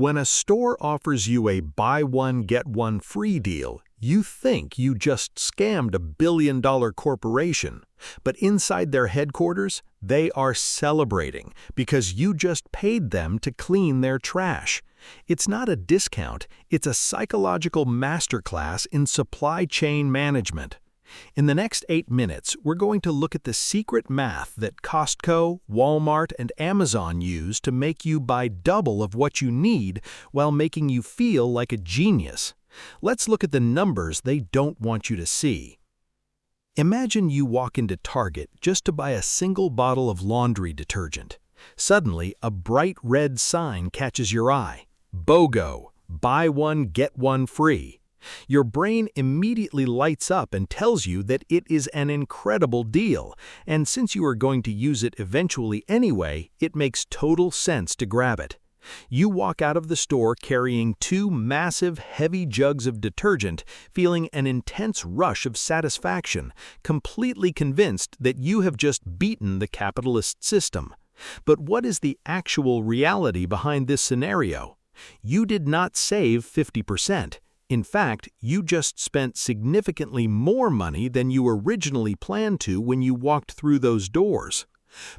When a store offers you a buy one, get one free deal, you think you just scammed a billion-dollar corporation. But inside their headquarters, they are celebrating because you just paid them to clean their trash. It's not a discount, it's a psychological masterclass in supply chain management. In the next 8 minutes, we're going to look at the secret math that Costco, Walmart, and Amazon use to make you buy double of what you need while making you feel like a genius. Let's look at the numbers they don't want you to see. Imagine you walk into Target just to buy a single bottle of laundry detergent. Suddenly, a bright red sign catches your eye. BOGO, buy one, get one free. Your brain immediately lights up and tells you that it is an incredible deal, and since you are going to use it eventually anyway, it makes total sense to grab it. You walk out of the store carrying 2 massive, heavy jugs of detergent, feeling an intense rush of satisfaction, completely convinced that you have just beaten the capitalist system. But what is the actual reality behind this scenario? You did not save 50%. In fact, you just spent significantly more money than you originally planned to when you walked through those doors.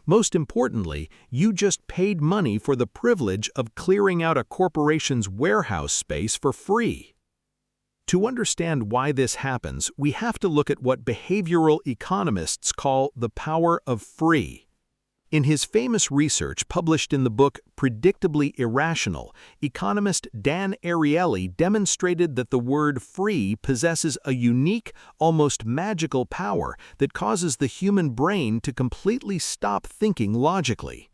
Most importantly, you just paid money for the privilege of clearing out a corporation's warehouse space for free. To understand why this happens, we have to look at what behavioral economists call the power of free. In his famous research published in the book Predictably Irrational, economist Dan Ariely demonstrated that the word free possesses a unique, almost magical power that causes the human brain to completely stop thinking logically.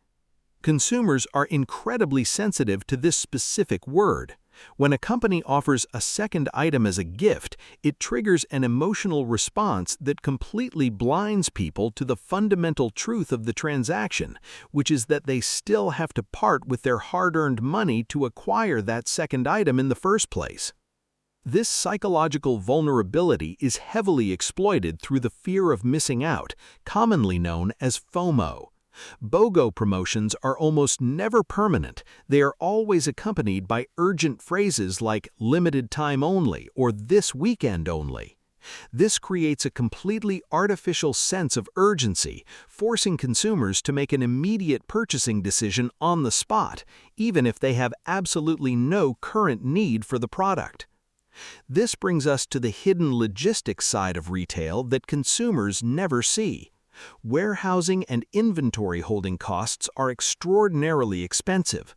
Consumers are incredibly sensitive to this specific word. When a company offers a second item as a gift, it triggers an emotional response that completely blinds people to the fundamental truth of the transaction, which is that they still have to part with their hard-earned money to acquire that second item in the first place. This psychological vulnerability is heavily exploited through the fear of missing out, commonly known as FOMO. BOGO promotions are almost never permanent. They are always accompanied by urgent phrases like limited time only or this weekend only. This creates a completely artificial sense of urgency, forcing consumers to make an immediate purchasing decision on the spot, even if they have absolutely no current need for the product. This brings us to the hidden logistics side of retail that consumers never see. Warehousing and inventory holding costs are extraordinarily expensive.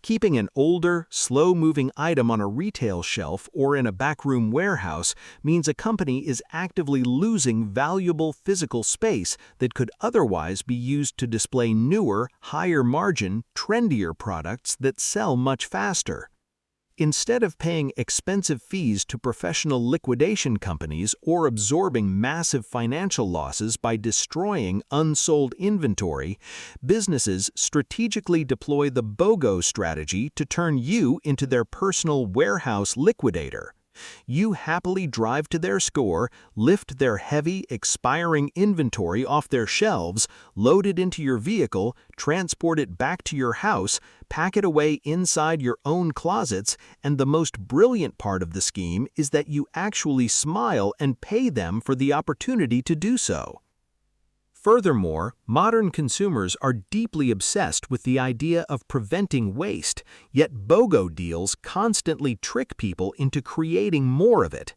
Keeping an older, slow-moving item on a retail shelf or in a backroom warehouse means a company is actively losing valuable physical space that could otherwise be used to display newer, higher-margin, trendier products that sell much faster. Instead of paying expensive fees to professional liquidation companies or absorbing massive financial losses by destroying unsold inventory, businesses strategically deploy the BOGO strategy to turn you into their personal warehouse liquidator. You happily drive to their store, lift their heavy, expiring inventory off their shelves, load it into your vehicle, transport it back to your house, pack it away inside your own closets, and the most brilliant part of the scheme is that you actually smile and pay them for the opportunity to do so. Furthermore, modern consumers are deeply obsessed with the idea of preventing waste, yet BOGO deals constantly trick people into creating more of it.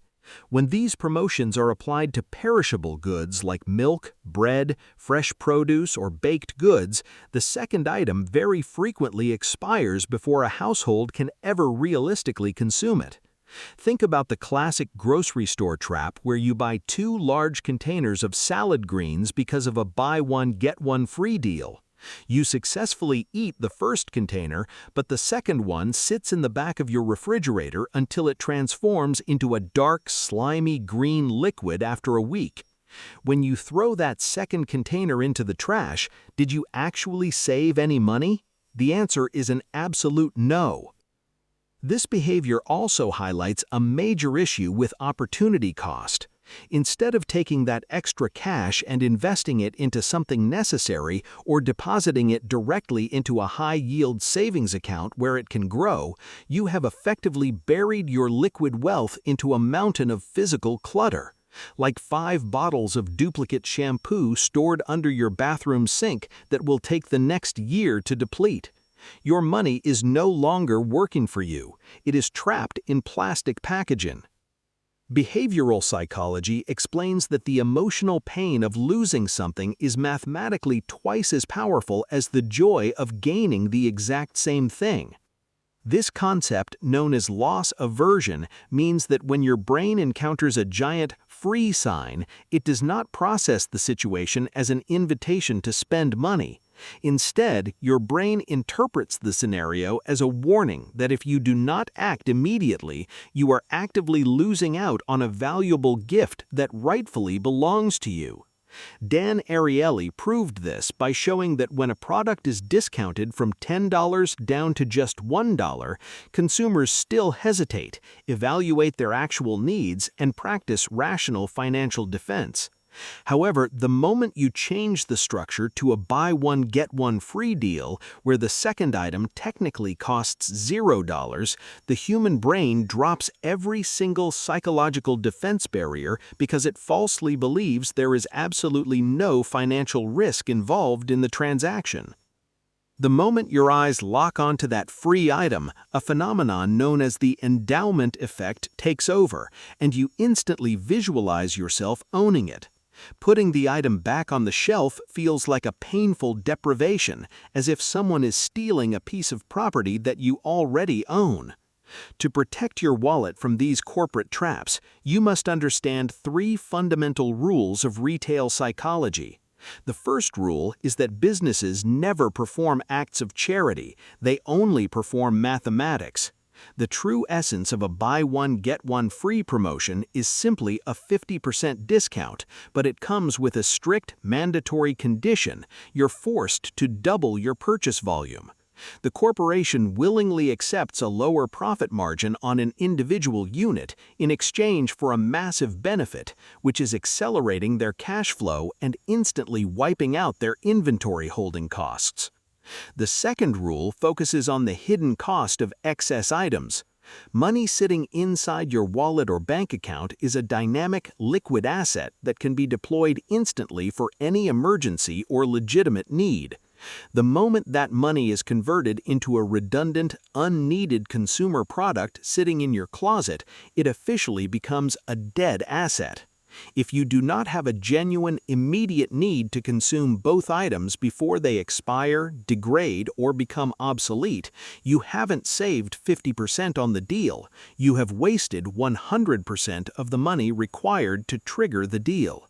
When these promotions are applied to perishable goods like milk, bread, fresh produce, or baked goods, the second item very frequently expires before a household can ever realistically consume it. Think about the classic grocery store trap where you buy 2 large containers of salad greens because of a buy one, get one free deal. You successfully eat the first container, but the second one sits in the back of your refrigerator until it transforms into a dark, slimy green liquid after a week. When you throw that second container into the trash, did you actually save any money? The answer is an absolute no. This behavior also highlights a major issue with opportunity cost. Instead of taking that extra cash and investing it into something necessary or depositing it directly into a high-yield savings account where it can grow, you have effectively buried your liquid wealth into a mountain of physical clutter. Like 5 bottles of duplicate shampoo stored under your bathroom sink that will take the next year to deplete. Your money is no longer working for you. It is trapped in plastic packaging. Behavioral psychology explains that the emotional pain of losing something is mathematically twice as powerful as the joy of gaining the exact same thing. This concept, known as loss aversion, means that when your brain encounters a giant free sign, it does not process the situation as an invitation to spend money. Instead, your brain interprets the scenario as a warning that if you do not act immediately, you are actively losing out on a valuable gift that rightfully belongs to you. Dan Ariely proved this by showing that when a product is discounted from $10 down to just $1, consumers still hesitate, evaluate their actual needs, and practice rational financial defense. However, the moment you change the structure to a buy one get one free deal, where the second item technically costs $0, the human brain drops every single psychological defense barrier because it falsely believes there is absolutely no financial risk involved in the transaction. The moment your eyes lock onto that free item, a phenomenon known as the endowment effect takes over, and you instantly visualize yourself owning it. Putting the item back on the shelf feels like a painful deprivation, as if someone is stealing a piece of property that you already own. To protect your wallet from these corporate traps, you must understand 3 fundamental rules of retail psychology. The first rule is that businesses never perform acts of charity, they only perform mathematics. The true essence of a buy one get one free promotion is simply a 50% discount, but it comes with a strict mandatory condition: you're forced to double your purchase volume. The corporation willingly accepts a lower profit margin on an individual unit in exchange for a massive benefit, which is accelerating their cash flow and instantly wiping out their inventory holding costs. The second rule focuses on the hidden cost of excess items. Money sitting inside your wallet or bank account is a dynamic, liquid asset that can be deployed instantly for any emergency or legitimate need. The moment that money is converted into a redundant, unneeded consumer product sitting in your closet, it officially becomes a dead asset. If you do not have a genuine, immediate need to consume both items before they expire, degrade, or become obsolete, you haven't saved 50% on the deal. You have wasted 100% of the money required to trigger the deal.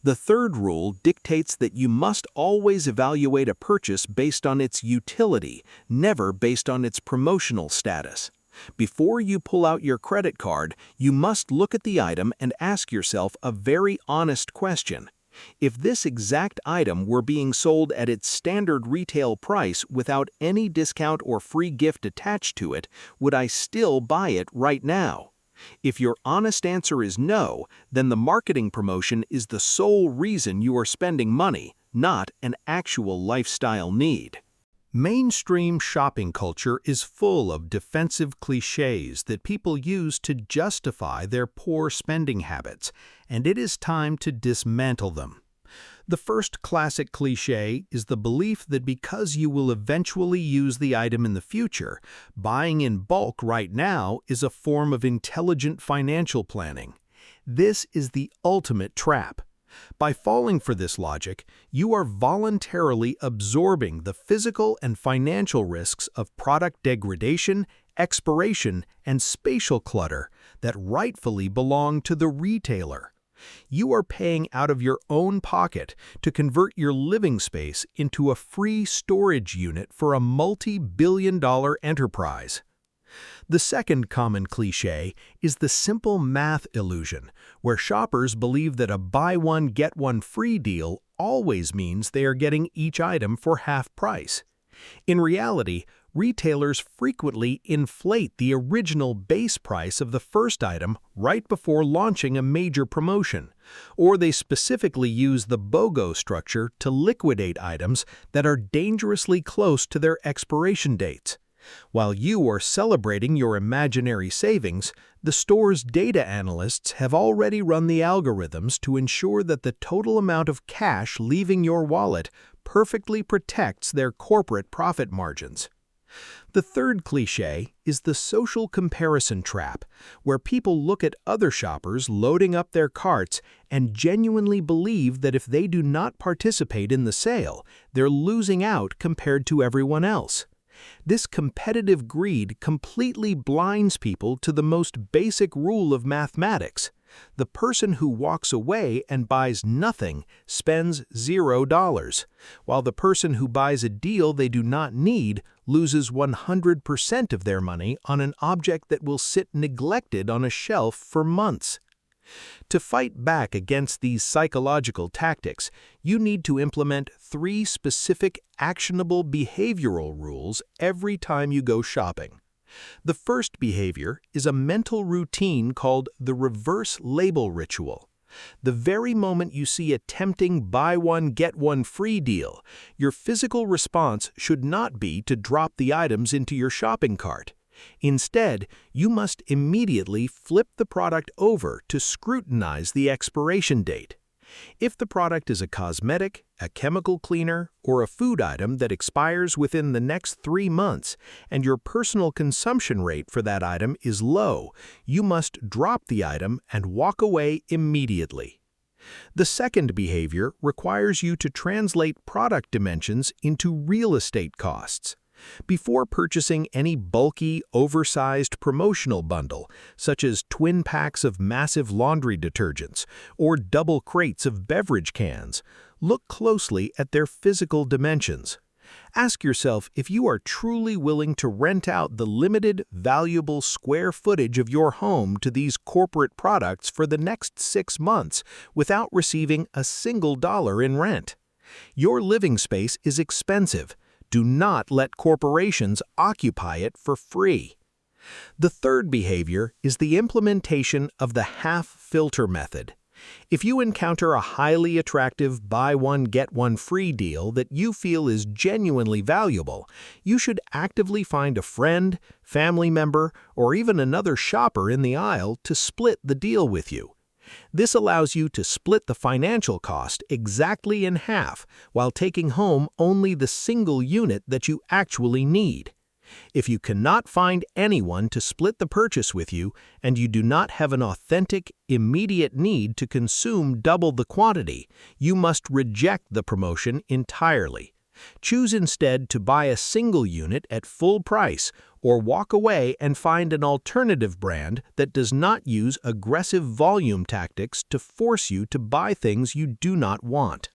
The third rule dictates that you must always evaluate a purchase based on its utility, never based on its promotional status. Before you pull out your credit card, you must look at the item and ask yourself a very honest question. If this exact item were being sold at its standard retail price without any discount or free gift attached to it, would I still buy it right now? If your honest answer is no, then the marketing promotion is the sole reason you are spending money, not an actual lifestyle need. Mainstream shopping culture is full of defensive cliches that people use to justify their poor spending habits, and it is time to dismantle them. The first classic cliche is the belief that because you will eventually use the item in the future, buying in bulk right now is a form of intelligent financial planning. This is the ultimate trap. By falling for this logic, you are voluntarily absorbing the physical and financial risks of product degradation, expiration, and spatial clutter that rightfully belong to the retailer. You are paying out of your own pocket to convert your living space into a free storage unit for a multi-billion-dollar enterprise. The second common cliché is the simple math illusion, where shoppers believe that a buy one get one free deal always means they are getting each item for half price. In reality, retailers frequently inflate the original base price of the first item right before launching a major promotion, or they specifically use the BOGO structure to liquidate items that are dangerously close to their expiration dates. While you are celebrating your imaginary savings, the store's data analysts have already run the algorithms to ensure that the total amount of cash leaving your wallet perfectly protects their corporate profit margins. The third cliché is the social comparison trap, where people look at other shoppers loading up their carts and genuinely believe that if they do not participate in the sale, they're losing out compared to everyone else. This competitive greed completely blinds people to the most basic rule of mathematics. The person who walks away and buys nothing spends $0, while the person who buys a deal they do not need loses 100% of their money on an object that will sit neglected on a shelf for months. To fight back against these psychological tactics, you need to implement 3 specific actionable behavioral rules every time you go shopping. The first behavior is a mental routine called the reverse label ritual. The very moment you see a tempting buy one, get one free deal, your physical response should not be to drop the items into your shopping cart. Instead, you must immediately flip the product over to scrutinize the expiration date. If the product is a cosmetic, a chemical cleaner, or a food item that expires within the next 3 months, and your personal consumption rate for that item is low, you must drop the item and walk away immediately. The second behavior requires you to translate product dimensions into real estate costs. Before purchasing any bulky, oversized promotional bundle, such as twin packs of massive laundry detergents or double crates of beverage cans, look closely at their physical dimensions. Ask yourself if you are truly willing to rent out the limited, valuable square footage of your home to these corporate products for the next 6 months without receiving a single dollar in rent. Your living space is expensive. Do not let corporations occupy it for free. The third behavior is the implementation of the half-filter method. If you encounter a highly attractive buy one, get one free deal that you feel is genuinely valuable, you should actively find a friend, family member, or even another shopper in the aisle to split the deal with you. This allows you to split the financial cost exactly in half while taking home only the single unit that you actually need. If you cannot find anyone to split the purchase with you and you do not have an authentic, immediate need to consume double the quantity, you must reject the promotion entirely. Choose instead to buy a single unit at full price or walk away and find an alternative brand that does not use aggressive volume tactics to force you to buy things you do not want.